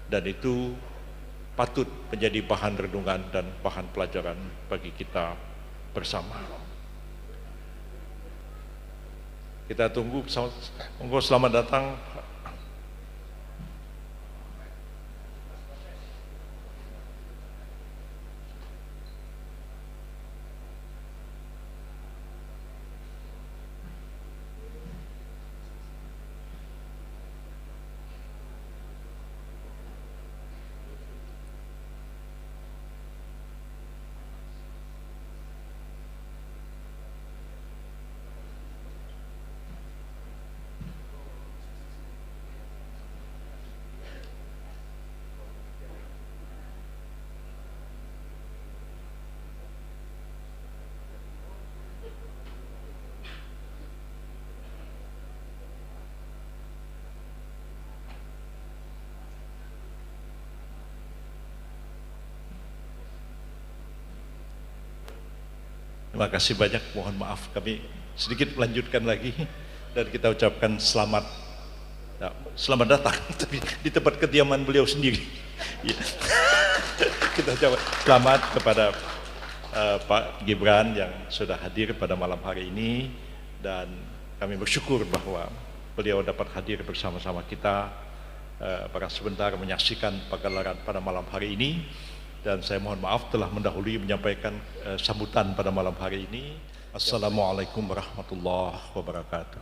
dan itu patut menjadi bahan renungan dan bahan pelajaran bagi kita bersama. Kita tunggu, monggo selamat datang. Terima kasih banyak, mohon maaf kami sedikit melanjutkan lagi dan kita ucapkan selamat datang tapi di tempat kediaman beliau sendiri. Kita ucapkan selamat kepada Pak Gibran yang sudah hadir pada malam hari ini, dan kami bersyukur bahwa beliau dapat hadir bersama-sama kita pada sebentar menyaksikan pagelaran pada malam hari ini. Dan saya mohon maaf telah mendahului menyampaikan sambutan pada malam hari ini. Assalamualaikum warahmatullahi wabarakatuh.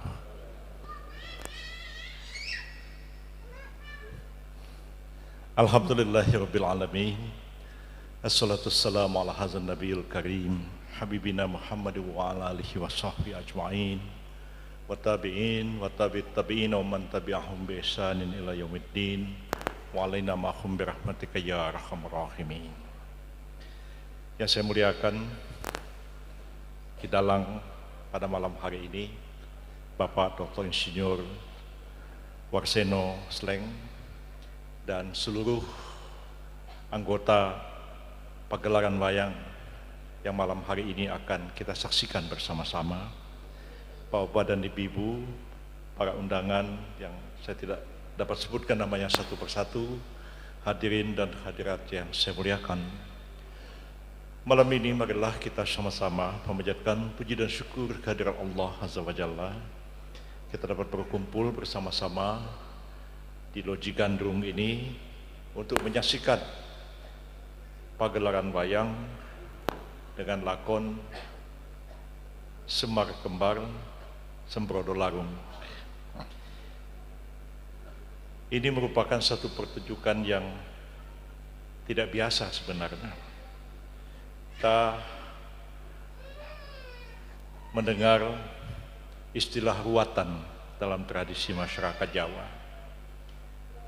Alhamdulillahirabbil alamin. Assalatu wassalamu ala hadzal nabiyil karim habibina Muhammad wa ala alihi washabbihi ajmain wa tabi'in wa tabi'it tabi'in wa man tabi'ahum bi ihsanin ila yaumiddin. Wa'alaina ma'hum birahmatika ya arhamar rahimin. Yang saya muliakan, Kidalang pada malam hari ini, Bapak Dr. Insinyur Warseno Sleng dan seluruh anggota pagelaran wayang yang malam hari ini akan kita saksikan bersama-sama. Bapak dan Ibu, para undangan yang saya tidak dapat sebutkan namanya satu persatu, hadirin dan hadirat yang saya muliakan. Malam ini marilah kita sama-sama memanjatkan puji dan syukur kehadirat Allah Azza wa Jalla. Kita dapat berkumpul bersama-sama di Loji Gandrung ini untuk menyaksikan pagelaran wayang dengan lakon Semar Kembar Sembrodo Larung. Ini merupakan satu pertunjukan yang tidak biasa sebenarnya. Kita mendengar istilah ruatan dalam tradisi masyarakat Jawa.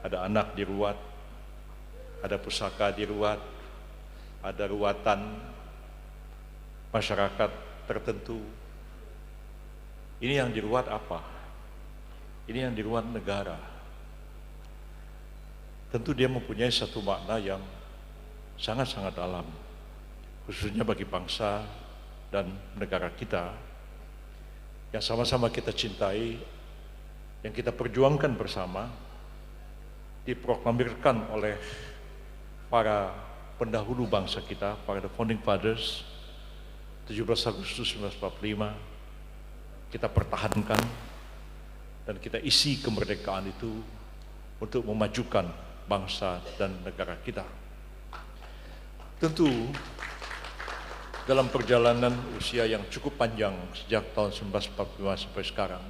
Ada anak diruat, ada pusaka diruat, ada ruatan masyarakat tertentu. Ini yang diruat apa? Ini yang diruat negara. Tentu dia mempunyai satu makna yang sangat-sangat dalam, khususnya bagi bangsa dan negara kita yang sama-sama kita cintai, yang kita perjuangkan bersama, diproklamirkan oleh para pendahulu bangsa kita, para the founding fathers, 17 Agustus 1945, kita pertahankan dan kita isi kemerdekaan itu untuk memajukan bangsa dan negara kita. Tentu dalam perjalanan usia yang cukup panjang sejak tahun 1945 sampai sekarang,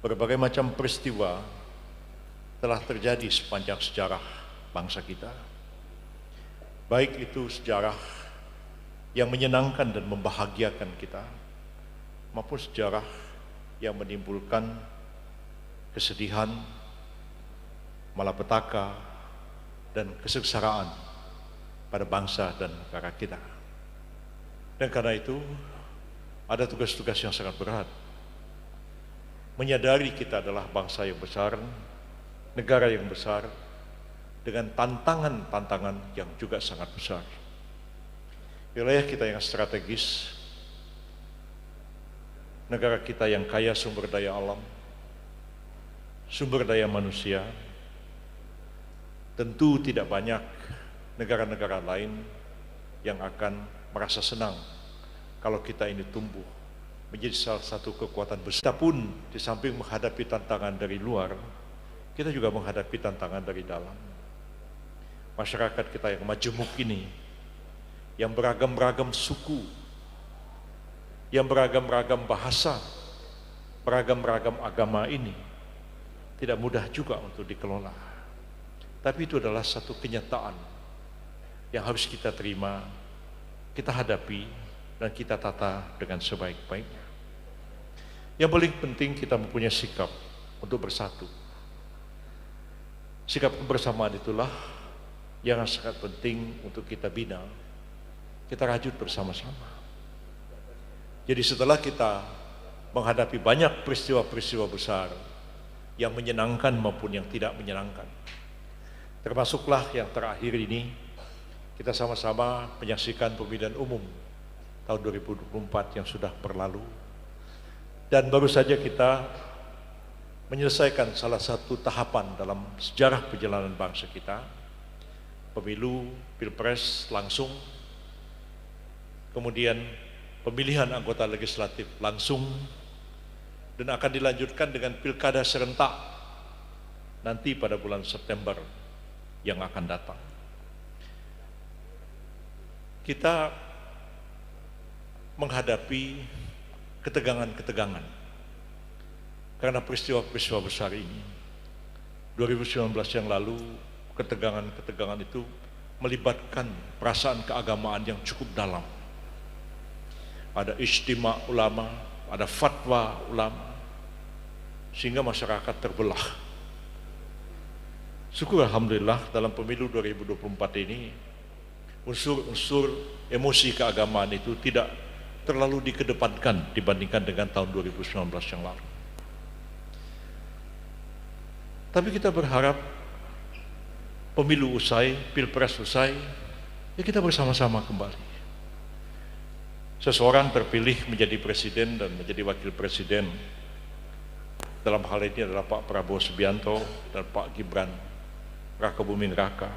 berbagai macam peristiwa telah terjadi sepanjang sejarah bangsa kita. Baik itu sejarah yang menyenangkan dan membahagiakan kita, maupun sejarah yang menimbulkan kesedihan, malapetaka, dan kesengsaraan pada bangsa dan negara kita. Dan karena itu, ada tugas-tugas yang sangat berat. Menyadari kita adalah bangsa yang besar, negara yang besar, dengan tantangan-tantangan yang juga sangat besar. Wilayah kita yang strategis, negara kita yang kaya sumber daya alam, sumber daya manusia, tentu tidak banyak negara-negara lain yang akan merasa senang kalau kita ini tumbuh menjadi salah satu kekuatan besar. Kita pun di samping menghadapi tantangan dari luar, kita juga menghadapi tantangan dari dalam. Masyarakat kita yang majemuk ini, yang beragam-ragam suku, yang beragam-ragam bahasa, beragam-ragam agama ini, tidak mudah juga untuk dikelola. Tapi itu adalah satu kenyataan yang harus kita terima, kita hadapi, dan kita tata dengan sebaik-baiknya. Yang paling penting kita mempunyai sikap untuk bersatu. Sikap kebersamaan itulah yang sangat penting untuk kita bina, kita rajut bersama-sama. Jadi setelah kita menghadapi banyak peristiwa-peristiwa besar yang menyenangkan maupun yang tidak menyenangkan, termasuklah yang terakhir ini, kita sama-sama menyaksikan pemilihan umum tahun 2024 yang sudah berlalu, dan baru saja kita menyelesaikan salah satu tahapan dalam sejarah perjalanan bangsa kita, pemilu, pilpres langsung, kemudian pemilihan anggota legislatif langsung, dan akan dilanjutkan dengan pilkada serentak nanti pada bulan September yang akan datang. Kita menghadapi ketegangan-ketegangan karena peristiwa-peristiwa besar ini. 2019 yang lalu, ketegangan-ketegangan itu melibatkan perasaan keagamaan yang cukup dalam. Ada ijtima ulama, ada fatwa ulama, sehingga masyarakat terbelah. Syukur alhamdulillah dalam pemilu 2024 ini unsur-unsur emosi keagamaan itu tidak terlalu dikedepankan dibandingkan dengan tahun 2019 yang lalu. Tapi kita berharap pemilu usai, pilpres usai, ya kita bersama-sama kembali. Seseorang terpilih menjadi presiden dan menjadi wakil presiden, dalam hal ini adalah Pak Prabowo Subianto dan Pak Gibran Rakabuming Raka.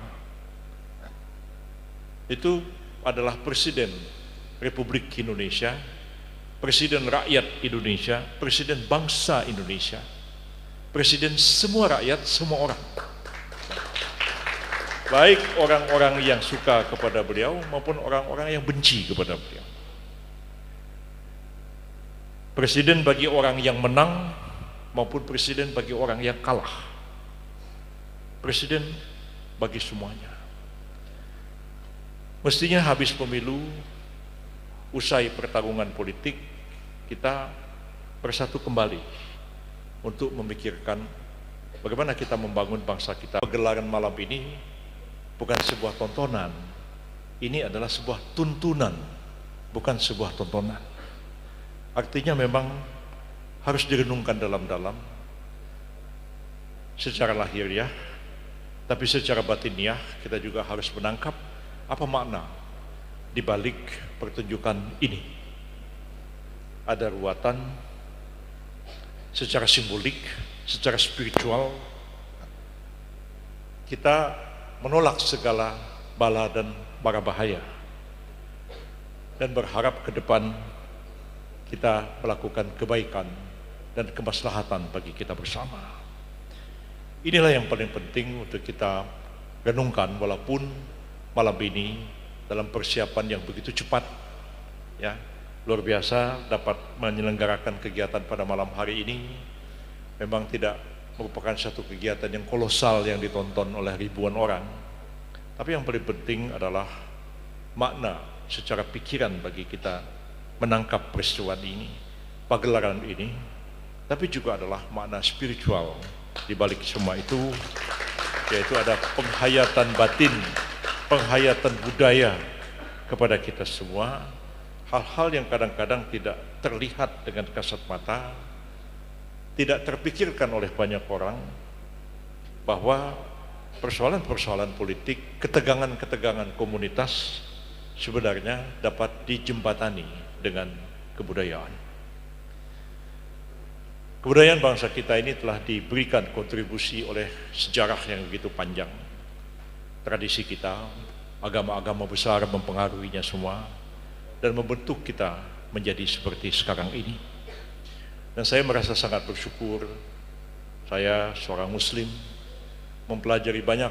Itu adalah presiden Republik Indonesia, presiden rakyat Indonesia, presiden bangsa Indonesia, presiden semua rakyat, semua orang. Baik orang-orang yang suka kepada beliau maupun orang-orang yang benci kepada beliau. Presiden bagi orang yang menang maupun presiden bagi orang yang kalah. Presiden bagi semuanya. Mestinya habis pemilu, usai pertarungan politik, kita bersatu kembali untuk memikirkan bagaimana kita membangun bangsa kita. Pegelaran malam ini bukan sebuah tontonan, ini adalah sebuah tuntunan, bukan sebuah tontonan. Artinya memang harus direnungkan dalam-dalam secara lahiriah, tapi secara batiniah kita juga harus menangkap apa makna di balik pertunjukan ini. Ada ruatan secara simbolik, secara spiritual. Kita menolak segala bala dan bara bahaya dan berharap ke depan kita melakukan kebaikan dan kemaslahatan bagi kita bersama. Inilah yang paling penting untuk kita renungkan, walaupun malam ini dalam persiapan yang begitu cepat, ya, luar biasa dapat menyelenggarakan kegiatan pada malam hari ini. Memang tidak merupakan satu kegiatan yang kolosal yang ditonton oleh ribuan orang, tapi yang paling penting adalah makna secara pikiran bagi kita menangkap peristiwa ini, pagelaran ini, tapi juga adalah makna spiritual di balik semua itu, yaitu ada penghayatan batin, penghayatan budaya kepada kita semua, hal-hal yang kadang-kadang tidak terlihat dengan kasat mata, tidak terpikirkan oleh banyak orang, bahwa persoalan-persoalan politik, ketegangan-ketegangan komunitas sebenarnya dapat dijembatani dengan kebudayaan. Kebudayaan bangsa kita ini telah diberikan kontribusi oleh sejarah yang begitu panjang. tradisi kita, agama-agama besar mempengaruhinya semua, dan membentuk kita menjadi seperti sekarang ini. Dan saya merasa sangat bersyukur, saya seorang Muslim, mempelajari banyak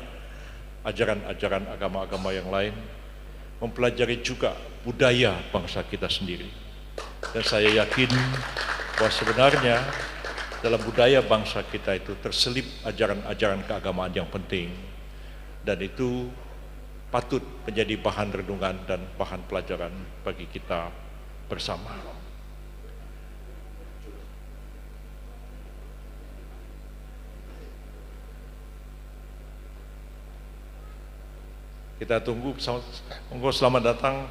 ajaran-ajaran agama-agama yang lain, mempelajari juga budaya bangsa kita sendiri. Dan saya yakin bahwa sebenarnya dalam budaya bangsa kita itu terselip ajaran-ajaran keagamaan yang penting, dan itu patut menjadi bahan renungan dan bahan pelajaran bagi kita bersama. Kita tunggu, selamat datang.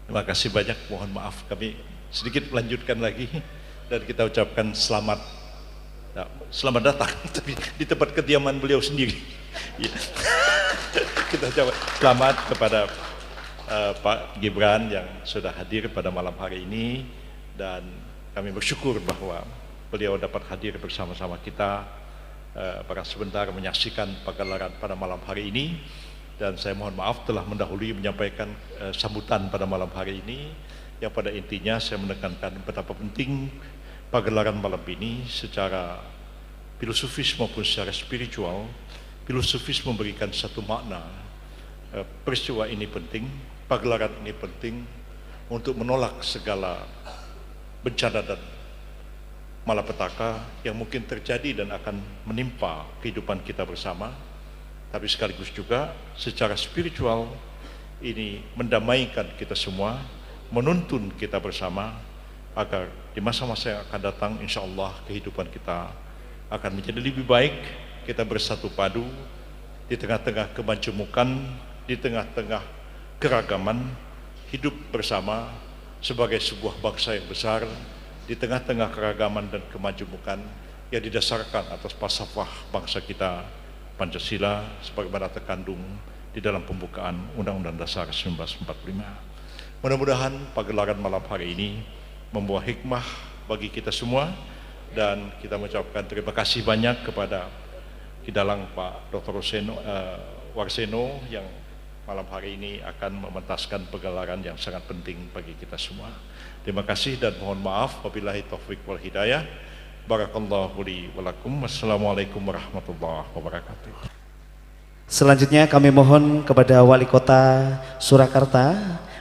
Terima kasih banyak, mohon maaf kami sedikit melanjutkan lagi, dan kita ucapkan selamat datang tapi di tempat kediaman beliau sendiri. Kita ucapkan selamat kepada Pak Gibran yang sudah hadir pada malam hari ini, dan kami bersyukur bahwa beliau dapat hadir bersama-sama kita pada sebentar menyaksikan pagelaran pada malam hari ini. Dan saya mohon maaf telah mendahului menyampaikan sambutan pada malam hari ini, yang pada intinya saya menekankan betapa penting pagelaran malam ini secara filosofis maupun secara spiritual. Filosofis memberikan satu makna, peristiwa ini penting, pagelaran ini penting untuk menolak segala bencana dan malapetaka yang mungkin terjadi dan akan menimpa kehidupan kita bersama. Tapi sekaligus juga secara spiritual ini mendamaikan kita semua, menuntun kita bersama agar di masa-masa yang akan datang insya Allah kehidupan kita akan menjadi lebih baik. Kita bersatu padu di tengah-tengah kemajemukan, di tengah-tengah keragaman, hidup bersama sebagai sebuah bangsa yang besar di tengah-tengah keragaman dan kemajemukan yang didasarkan atas falsafah bangsa kita Pancasila sebagaimana terkandung di dalam pembukaan Undang-Undang Dasar 1945. Mudah-mudahan pagelaran malam hari ini membawa hikmah bagi kita semua, dan kita mengucapkan terima kasih banyak kepada Kidalang Pak Dr. Warseno yang malam hari ini akan mementaskan pagelaran yang sangat penting bagi kita semua. Terima kasih dan mohon maaf. Wabillahi taufik wal hidayah. Barakallahu li wa lakum. Wassalamualaikum warahmatullahi wabarakatuh. Selanjutnya kami mohon kepada Wali Kota Surakarta,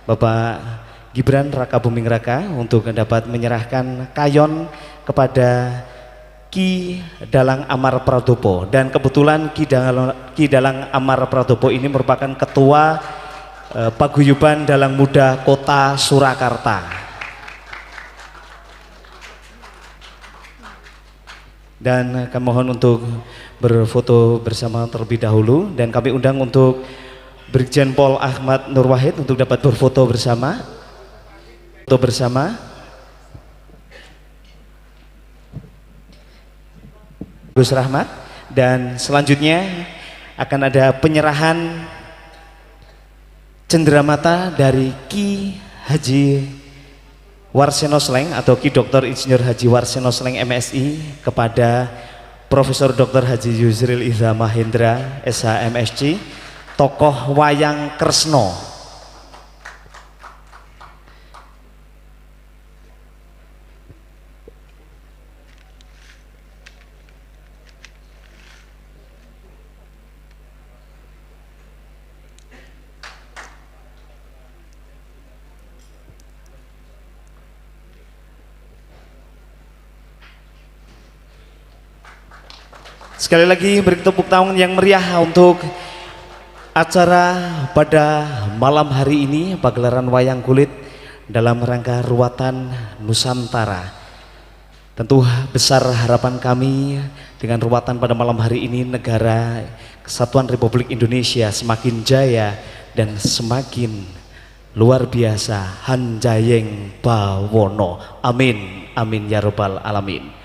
Bapak Gibran Raka Buming Raka, untuk dapat menyerahkan kayon kepada Ki Dalang Amar Pradopo. Dan kebetulan Ki Dalang Amar Pradopo ini merupakan Ketua Paguyuban Dalang Muda Kota Surakarta. Dan kami mohon untuk berfoto bersama terlebih dahulu, dan kami undang untuk Brigjen Pol Ahmad Nur Wahid untuk dapat berfoto bersama. Foto bersama Gus Rahmat. Dan selanjutnya akan ada penyerahan cenderamata dari Ki Haji Warseno Sleng atau Ki Dr. Insinyur Haji Warseno Sleng MSI kepada Profesor Dr. Haji Yusril Iza Mahendra SHMSC, tokoh wayang Kresno. Sekali lagi beri tepuk tangan yang meriah untuk acara pada malam hari ini, pagelaran wayang kulit dalam rangka Ruatan Nusantara. Tentu besar harapan kami dengan ruatan pada malam hari ini negara Kesatuan Republik Indonesia semakin jaya dan semakin luar biasa, hanjayeng bawono. Amin, amin ya robbal alamin.